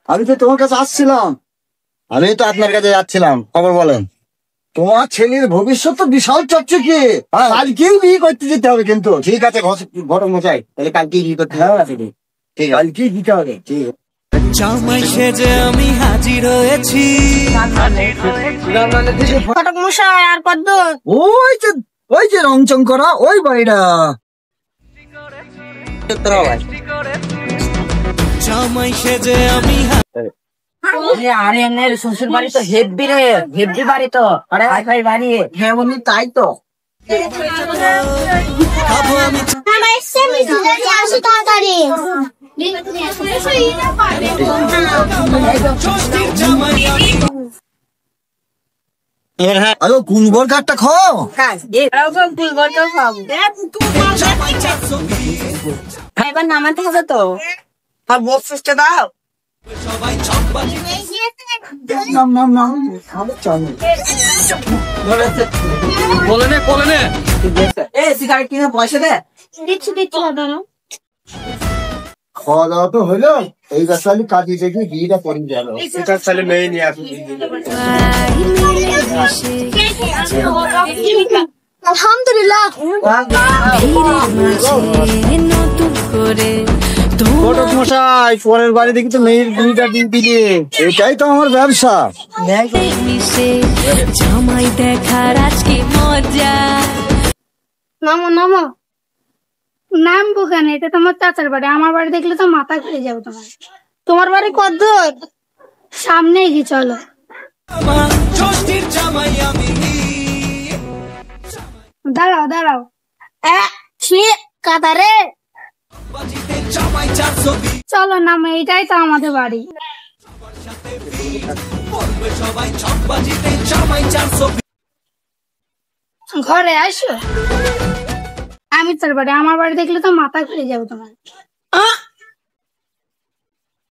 আমি তো তোমার কাছে আসছিলাম। আমি তো আপনার কাছে যাচ্ছিলাম, খবর বলেন। তোমার ছেলের ভবিষ্যৎ তো বিশাল চকচকে, কালকেই বিয়ে করতে যেতে হবে কিন্তু। ঠিক আছে ঘটক মশাই, তাহলে কালকেই বিয়ে করতে হ্যাঁ ঠিক আছে, কালকেই দিতে হবে। ঠিক আছে। জামাই সেজে আমি হাজির হয়েছি। ঘটক মশাই আর কত? ওই যে রংচং করা ওই বাড়িটা। জামাই সেজে আমি আরে এমনি শ্বশুর বাড়ি তো হেব্বি রে, হেব্বি বাড়ি তো, আরে হাই ফাই বাড়ি। হ্যাঁ বন্ধু তাই তো। খাবো আমি আরে গুলবর কাঠটা খাও। এবার নামাতে হবে তো, আর বক্স সিস্টেম দাও। সিগারেট কিনে পয়সা দে। খাওয়া দাওয়া তো হলো, এই গাছালি কাজে দেখি বিয়েটা করে গেল। এটা তাহলে মেয়ে নিয়ে আসি। আলহামদুলিল্লাহ। ঘটক মশাই, পরের বাড়ি দেখি তো মেয়ের বিয়েটা দিন দিলে, এটাই তো আমার ব্যবসা। জামাই দেখার আজকে মজা। নামো নামো, নামবো কেন? এটা তোমার চাচার বাড়ি, আমার বাড়ি দেখলে তো মাথা ঘুরে যাবে তোমার। তোমার বাড়ি কত দূর? সামনেই কি, চলো। দাঁড়াও দাঁড়াও, কাতারে চলো নামো, এটাই তো আমাদের বাড়ি। ঘরে আসো। আমি তোর বাড়ি, আমার বাড়ি দেখলে তো মাথা ঘুরে যাবে তোমার।